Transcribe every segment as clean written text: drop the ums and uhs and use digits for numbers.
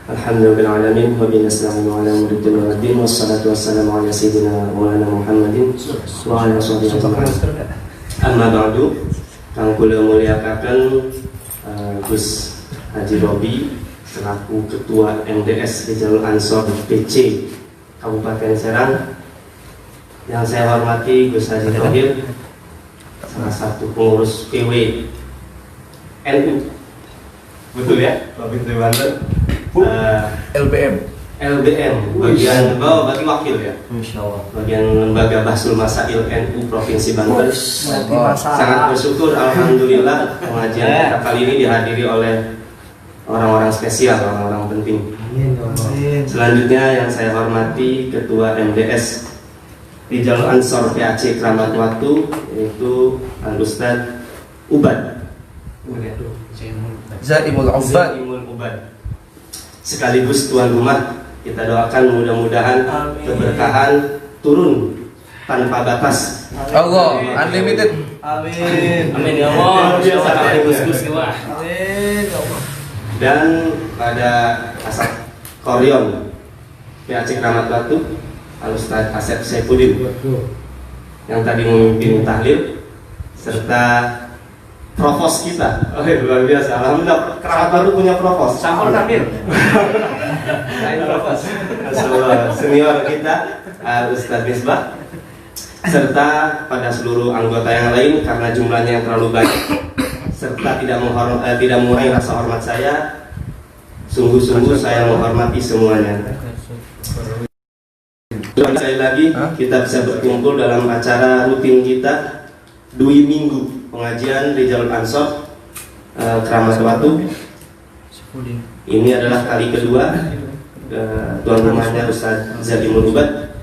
Alhamdulillahirabbil alamin wa bihi nasta'inu ala umuri dunya waddin wassalatu wassalamu ala sayyidina Maulana Muhammadin wa ala sahbihi ajma'in. Amma ba'du, kang kula mulyakaken Gus Haji Robi selaku Ketua MDS Rijal Ansor PC Kabupaten Serang. Yang saya hormati Gus Haji Thohir, salah satu pengurus PW NU, betul ya, Provinsi Banten. LBM bagian bawah, bagi wakil ya, bagian lembaga Bahsul Masail NU Provinsi Banten. Sangat bersyukur, alhamdulillah pengajian kita kali ini dihadiri oleh orang-orang spesial, orang-orang penting. Selanjutnya yang saya hormati Ketua MDS Rijal Ansor PAC Kramat Watu, yaitu Al-Ustadz Ubad Zaimul Ubad, sekaligus tuan rumah. Kita doakan mudah-mudahan keberkahan turun tanpa batas. Allah unlimited. Amin. Amin ya Allah. Amin ya Allah. Dan pada Asep Koryon PAC Kramat Watu, Al-Ustadz Asep Saifuddin yang tadi memimpin tahlil, serta provos kita. Oh, luar biasa. Alhamdulillah Kramat Watu punya provos. Sahur takbir. Lain provos. Senior kita Al-Ustadz Misbah, serta pada seluruh anggota yang lain, karena jumlahnya yang terlalu banyak serta tidak mengurangi rasa hormat saya. Sungguh-sungguh saya menghormati semuanya. Sekali lagi kita bisa berkumpul dalam acara rutin kita Dui Minggu pengajian Rijal Ansor Kramat Watu. Ini adalah kali kedua, tuan rumahnya Ustadz Zaimul Ubad.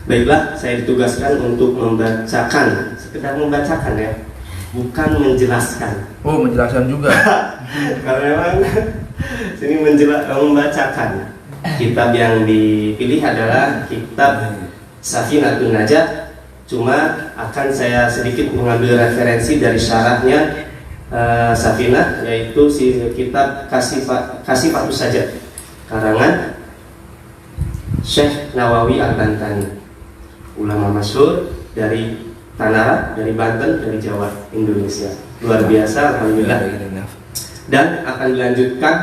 Baiklah, saya ditugaskan untuk membacakan, sekedar membacakan ya, bukan menjelaskan. Oh, menjelaskan juga. Karena memang sini membacakan. Kitab yang dipilih adalah kitab Safinatun Najah, cuma akan saya sedikit mengambil referensi dari syarahnya Safinah, yaitu si kitab Kasifatus Sajad karangan Syekh Nawawi Al-Bantani, ulama masyhur dari Tanara, dari Banten, dari Jawa, Indonesia. Luar biasa, alhamdulillah. Dan akan dilanjutkan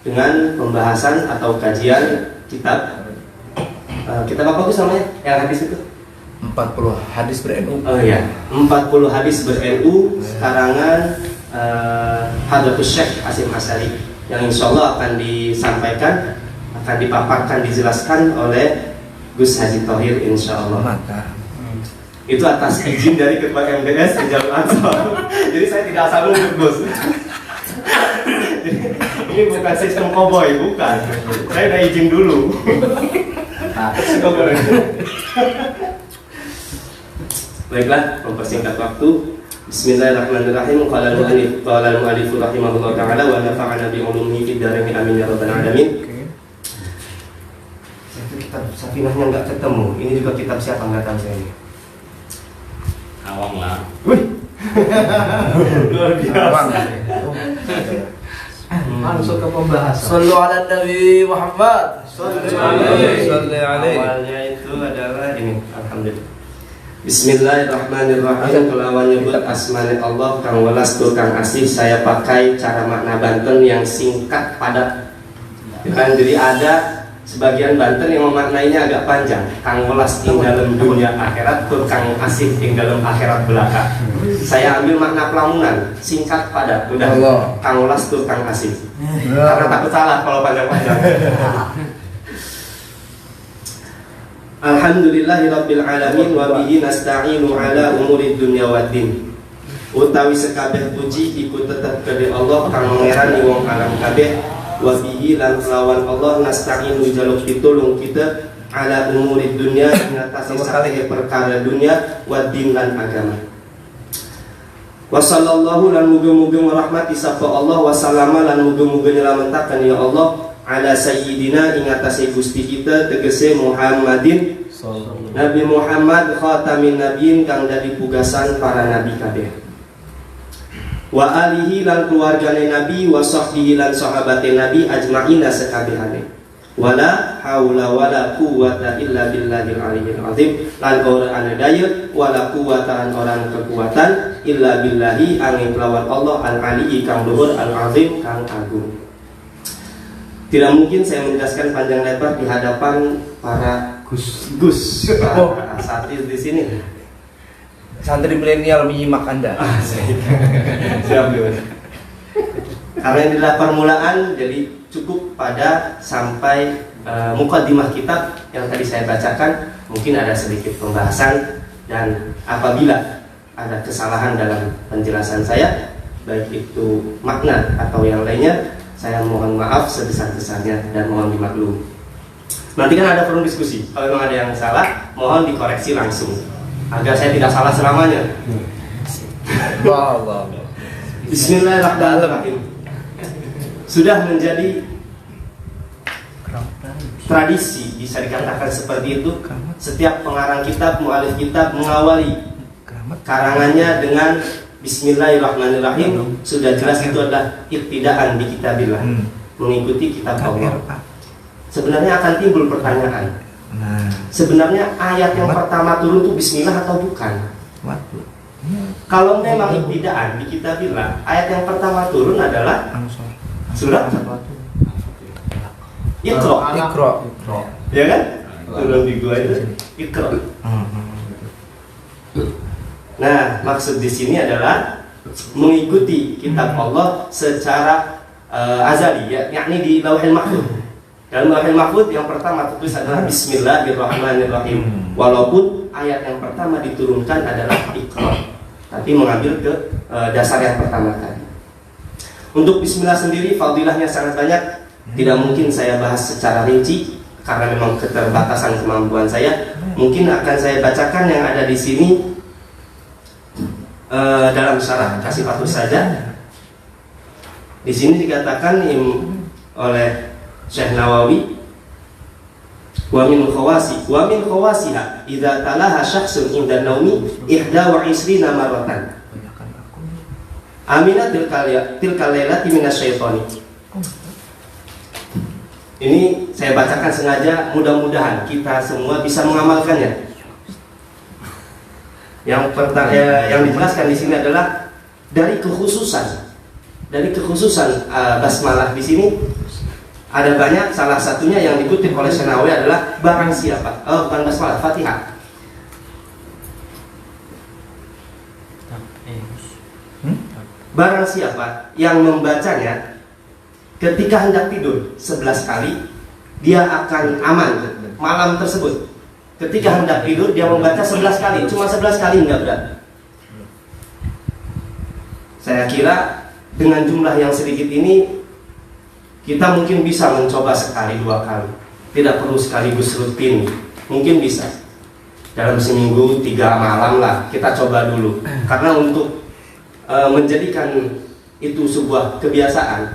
dengan pembahasan atau kajian kitab kitab apa itu namanya yang hadis itu? 40 hadis ber-NU. Oh ya, 40 hadis ber-NU karangan Hadratus Syekh Hasyim Asy'ari, yang insya Allah akan disampaikan, akan dipaparkan, dijelaskan oleh Gus Haji Thohir insya Allah. Itu atas izin dari Ketua MDS Rijal Ansor. Jadi saya tidak asal nunjuk, Gus. Ini bukan sistem koboi, bukan. Saya udah izin dulu. Baiklah, mempersingkat waktu. Bismillahirrahmanirrahim. Qala al-mu'allif rahimahullah ta'ala wa nafa'ana bi ulumihi fid dharain amin ya rabbal alamin. Kitab Safinahnya enggak ketemu. Ini juga kitab siapa enggak tahu saya ini. Awang lah. Wih. Luar biasa. Langsung ke pembahasan. Sallu ala Nabi Muhammad. Salli alaihi. Awalnya itu adalah ini, alhamdulillah. Bismillahirrahmanirrahim. Kelawan nyebut asmane Allah kang welas tur kang asih, saya pakai cara makna Banten yang singkat padat. Kan jadi ada sebagian Banten yang memaknainya agak panjang. Kang welas ing dalam dunia akhirat, tur kang asih ing dalam akhirat belaka. Saya ambil makna pelamunan, singkat padat. Udah Allah. Kang welas tur kang asih. Karena takut salah kalau panjang-panjang. Alhamdulillahirabbil alamin wa bihi nasta'inu ala umuri dunya waddin. Utawi sekabeh puji iku tetep kedhe Allah kang pangeran wong alam kabeh. Wa bihi lan lawan Allah nasta'inu jaluk pitulung kita ala umuri dunya ing atase sakehe perkara dunya waddin lan agama. Wa sallallahu lan muga-muga merahmati sapa Allah wa sallama lan muga-muga nyelametaken ya Allah ala sayyidina ing atase Gusti kita tegese Muhammadin Nabi Muhammad khatamin nabiyyin kang dadi pugasan para nabi kabeh. wa alihi lan keluargane Nabi wa sahbihi lan sahabate Nabi ajma'ina sekabehane. Wala haula wala quwwata illa billahil aliyyil azim. Lan ora ana daya wala quwwata orang kekuatan illa billahi angin kelawan Allah al aliyyi kang luhur al azim kang agung. Tidak mungkin saya menjelaskan panjang lebar di hadapan para Gus para asatid di sini. Santri milenial menyimak Anda. Siap, karena ini adalah permulaan, jadi cukup pada sampai mukaddimah kitab yang tadi saya bacakan. Mungkin ada sedikit pembahasan, dan apabila ada kesalahan dalam penjelasan saya, baik itu makna atau yang lainnya, saya mohon maaf sebesar-besarnya dan mohon dimaklumi. Nanti kan ada forum diskusi, kalau memang ada yang salah, mohon dikoreksi langsung agar saya tidak salah selamanya. Allah. Bismillahirrahmanirrahim. Sudah menjadi tradisi, bisa dikatakan seperti itu. Setiap pengarang kitab, mu'alif kitab mengawali karangannya dengan Bismillahirrahmanirrahim. Sudah jelas itu adalah iktidaan bi kitabillah, mengikuti kitab Allah. Sebenarnya akan timbul pertanyaan, sebenarnya ayat yang pertama turun itu Bismillah atau bukan? Kalau memang iktidaan bi kitabillah, ayat yang pertama turun adalah surat Iqra. Ya kan? Turun di gua itu Iqra. Nah, maksud di sini adalah mengikuti kitab Allah secara azali, ya, yakni di Lauhul Mahfuz. Dalam Lauhul Mahfuz yang pertama tertulis adalah Bismillahirrahmanirrahim. Walaupun ayat yang pertama diturunkan adalah Iqra, tapi mengambil ke dasar yang pertama tadi. Untuk Bismillah sendiri fadilahnya sangat banyak. Tidak mungkin saya bahas secara rinci karena memang keterbatasan kemampuan saya. Mungkin akan saya bacakan yang ada di sini dalam syarah Kasifatus saja. Di sini dikatakan oleh Syekh Nawawi, wa min khawasiha idza talaha syakhsun inda naumi 21 marratan. Aminat tilka lailati minasyaitani. Ini saya bacakan sengaja, mudah-mudahan kita semua bisa mengamalkannya. Yang dijelaskan di sini adalah dari kekhususan basmalah di sini ada banyak. Salah satunya yang dikutip oleh Syekh Nawawi adalah barang siapa, bukan basmalah, Fatihah. Barang siapa yang membacanya ketika hendak tidur 11 kali, dia akan aman malam tersebut. Ketika hendak tidur dia membaca 11 kali, cuma 11 kali enggak berat. Saya kira dengan jumlah yang sedikit ini kita mungkin bisa mencoba sekali 2 kali. Tidak perlu sekaligus rutin, mungkin bisa dalam seminggu 3 malam lah kita coba dulu. Karena untuk menjadikan itu sebuah kebiasaan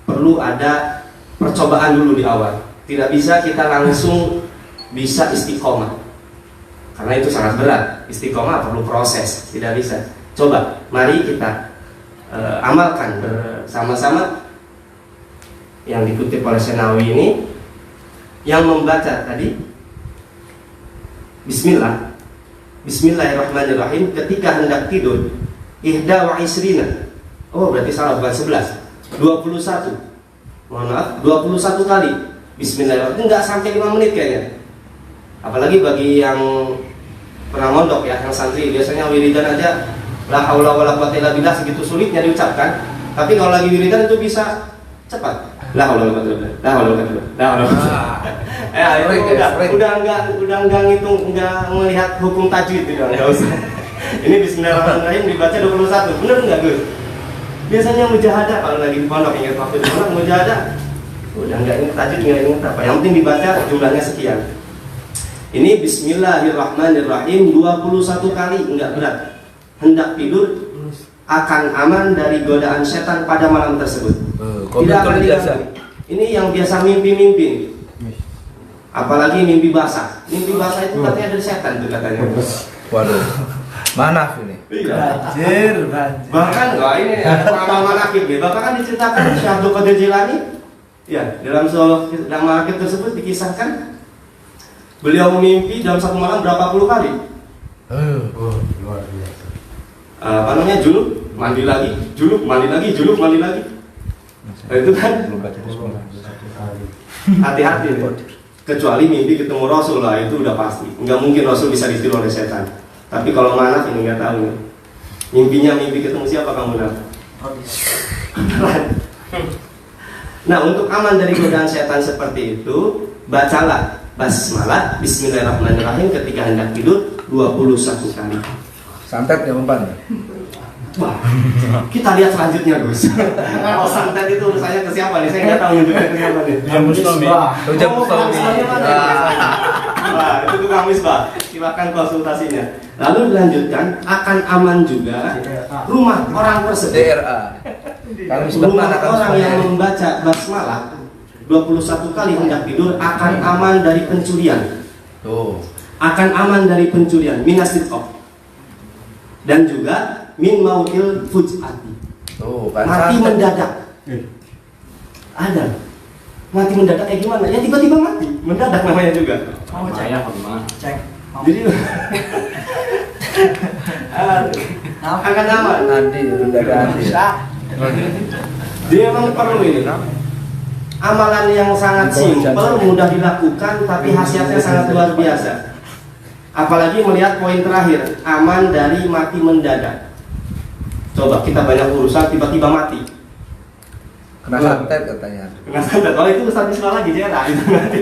perlu ada percobaan dulu di awal. Tidak bisa kita langsung bisa istiqomah, karena itu sangat berat. Istiqomah perlu proses, tidak bisa. Coba, mari kita amalkan bersama-sama yang dikutip oleh Syekh Nawawi ini, yang membaca tadi Bismillahirrahmanirrahim ketika hendak tidur 21. Oh, berarti salah, bukan 11, 21. Mohon maaf, 21 kali Bismillahirrahmanirrahim. Enggak sampai 5 menit kayaknya. Apalagi bagi yang pernah mondok ya, yang santri, biasanya wiridan aja la haula wala quwwata illa billah segitu sulitnya diucapkan. Tapi kalau lagi wiridan itu bisa cepat. La haula wala quwwata illa billah. La haula wala quwwata illa billah. Udah enggak ngitung, enggak melihat hukum tajwid itu, enggak usah. Ini Bismillahirrahmanirrahim dibaca 21. Benar enggak, Gus? Biasanya mujahadah kalau lagi di pondok, ingat waktu di pondok mujahadah. Udah enggak ingat tajwid, enggak ingat apa. Yang penting dibaca jumlahnya sekian. Ini Bismillahirrahmanirrahim 21 kali, enggak berat. Hendak tidur akan aman dari godaan setan pada malam tersebut. Tidak akan diganggu. Ini yang biasa mimpi-mimpi. Apalagi mimpi basah. Mimpi basah itu katanya dari setan tuh katanya. Waduh. Manaf ini. Iya. Banjir. Bahkan enggak ini ada pengalaman manakib ya. Bahkan kan diceritakan Syekh Abdul Qadir Jilani ya, dalam manakib tersebut dikisahkan beliau mimpi dalam satu malam berapa puluh kali. Luar biasa. Apa namanya? Junub, mandi lagi, junub, mandi lagi, junub, mandi lagi. Itu kan hati-hati nih. Kecuali mimpi ketemu Rasul lah, itu udah pasti. Nggak mungkin Rasul bisa ditiru oleh setan. Tapi kalau manaf ini nggak tahu nih. Mimpinya mimpi ketemu siapa kamu nak? Nah, untuk aman dari godaan setan seperti itu, bacalah basmalah Bismillahirrahmanirrahim ketika hendak tidur 21 kali. Santet ya umpan. Wah, kita lihat selanjutnya Gus. Kalau santet itu urusannya ke siapa nih? Saya nggak tahu nyebutnya ke siapa nih. Jam Mustomi. Jam Mustomi. Wah, itu tukang misbah. Silakan konsultasinya. Lalu dilanjutkan, akan aman juga rumah orang tersebut. DRA. Rumah orang yang membaca basmalah 21 kali hendak tidur akan aman dari pencurian. Tuh. Akan aman dari pencurian, minasitqoh. Dan juga min mautil fujati. Tuh, kan Mati santet. mendadak. Ada. Mati mendadak kayak gimana? Ya tiba-tiba mati. Mendadak namanya juga. Mau saya apa? Cek. Jadi akan aman. Nanti udah ada nanti. Dia memang perlu ini. Amalan yang sangat simpel, mudah dilakukan, tapi khasiatnya sangat luar biasa. Apalagi melihat poin terakhir, aman dari mati mendadak. Coba kita banyak urusan tiba-tiba mati. Kena santet katanya. Kena santet. Kalau itu Ustaz Bismillah lagi jera itu mati.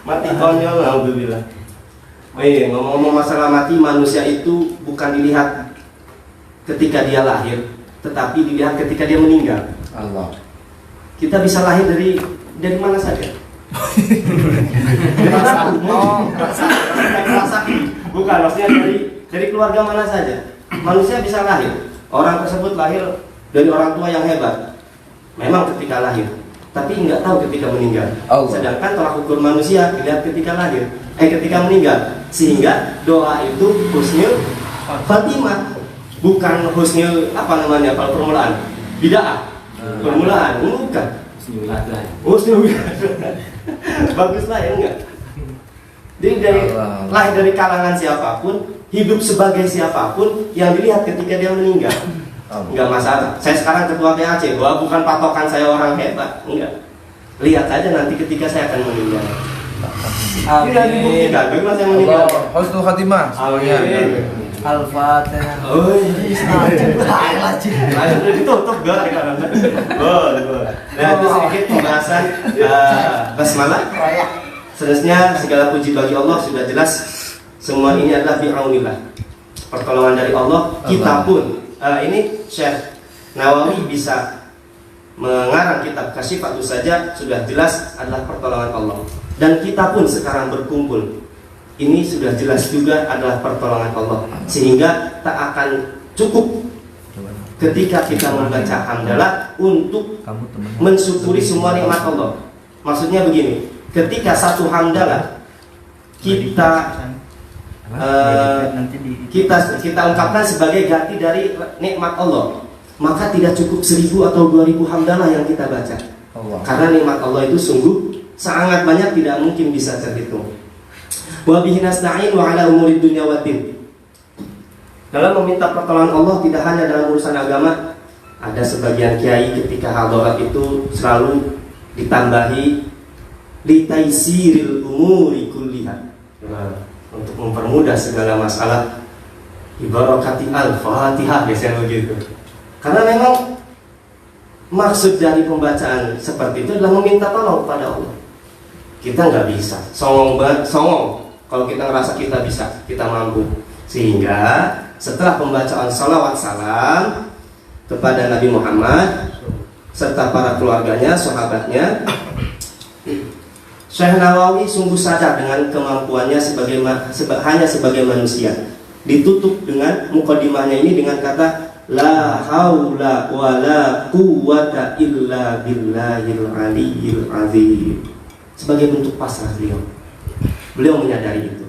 Mati konyol, alhamdulillah. Ngomong-ngomong masalah mati, manusia itu bukan dilihat ketika dia lahir, tetapi dilihat ketika dia meninggal. Allah. Kita bisa lahir dari mana saja. Bukan, maksudnya dari keluarga mana saja. Manusia bisa lahir. Orang tersebut lahir dari orang tua yang hebat. Memang ketika lahir, tapi nggak tahu ketika meninggal. Sedangkan tolak ukur manusia dilihat ketika lahir, ketika meninggal. Sehingga doa itu husnul Fatimah, bukan husnul permulaan. Bid'ah. Permulaan, bukan. Husnul. Baguslah ya enggak. Jadi lahir dari kalangan siapapun, hidup sebagai siapapun, yang dilihat ketika dia meninggal. Enggak masalah. Saya sekarang ketua PAC, bukan patokan saya orang hebat, enggak. Lihat saja nanti ketika saya akan meninggal. Tidak dibuktikan bagaimana saya meninggal. Husnul khatimah. Amin. Al-Fatihah. Oh, sudah ditutup gak? Nah, itu sedikit pembahasan basmalah. Seterusnya segala puji bagi Allah, sudah jelas semua ini adalah bi'aunillah, pertolongan dari Allah. Kita pun ini Syekh Nawawi bisa mengarang kitab Kasyifatus saja sudah jelas adalah pertolongan Allah. Dan kita pun sekarang berkumpul, ini sudah jelas juga adalah pertolongan Allah. Sehingga tak akan cukup ketika kita membaca hamdalah untuk mensyukuri semua nikmat Allah. Maksudnya begini, ketika satu hamdalah kita ungkapkan sebagai ganti dari nikmat Allah, maka tidak cukup 1000 atau 2000 hamdalah yang kita baca. Karena nikmat Allah itu sungguh sangat banyak, tidak mungkin bisa terhitung. Wa bihi nasta'in wa ala umuri dunya waddin. Dalam meminta pertolongan Allah tidak hanya dalam urusan agama. Ada sebagian kiai ketika hadarat itu selalu ditambahi litaisiril umuri kulliha, untuk mempermudah segala masalah. Ibarakati al-Fatihah biasanya begitu. Karena memang maksud dari pembacaan seperti itu adalah meminta tolong kepada Allah. Kita nggak bisa, songong banget, songong. Kalau kita ngerasa kita bisa, kita mampu. Sehingga setelah pembacaan salawat salam kepada Nabi Muhammad serta para keluarganya, sahabatnya, Syekh Nawawi sungguh sadar dengan kemampuannya hanya sebagai manusia. Ditutup dengan mukadimahnya ini dengan kata la haula wa la quwwata illa billahil aliyyil azim. Sebagai bentuk pasrah beliau menyadari itu.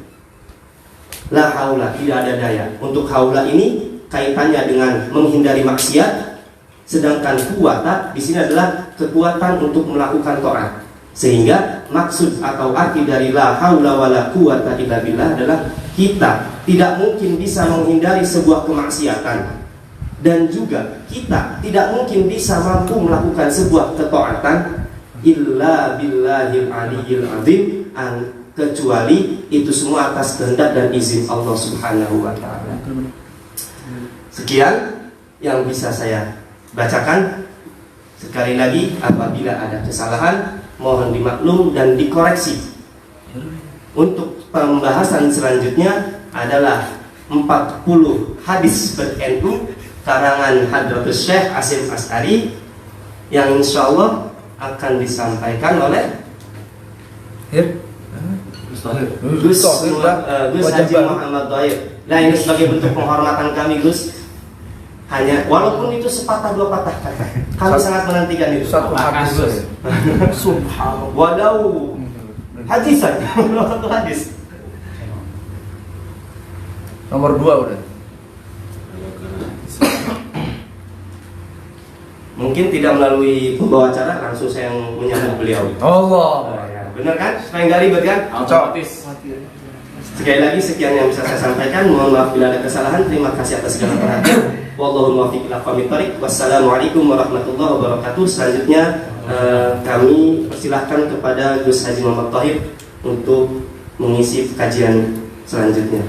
La haula, tidak ada daya. Untuk haula ini kaitannya dengan menghindari maksiat, sedangkan kuwata di sini adalah kekuatan untuk melakukan taat. Sehingga maksud atau arti dari la haula wala quwata illa billah adalah kita tidak mungkin bisa menghindari sebuah kemaksiatan, dan juga kita tidak mungkin bisa mampu melakukan sebuah ketaatan illa billahil aliyyil azim, kecuali itu semua atas kehendak dan izin Allah Subhanahu wa taala. Sekian yang bisa saya bacakan. Sekali lagi, apabila ada kesalahan mohon dimaklum dan dikoreksi. Untuk pembahasan selanjutnya adalah 40 hadis ber-NU karangan Hadratus Syekh Hasyim Asy'ari yang insya Allah akan disampaikan oleh Gus Haji Muhammad Thohir. Nah, ini sebagai bentuk penghormatan kami, Gus. Hanya walaupun itu sepatah dua patah kata, kami sangat menantikan itu. Satu hadis. Subhanallah. Walau hadis saja, satu hadis. Nomor 2 udah. Mungkin tidak melalui pembawa acara, langsung saya yang menyambut beliau. Allah. Ya, benar kan? Supaya nggak ribet kan? Otomatis. Sekali lagi sekian yang bisa saya sampaikan. Mohon maaf bila ada kesalahan. Terima kasih atas segala perhatian. Wallahu muwaffiq ila aqwamit thoriq. Wassalamualaikum warahmatullahi wabarakatuh. Selanjutnya kami persilahkan kepada Gus Haji Muhammad Thohir untuk mengisi kajian selanjutnya.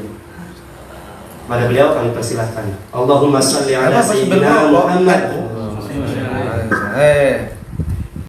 Pada beliau kami persilahkan. Allahumma shalli ala sayyidina Muhammad.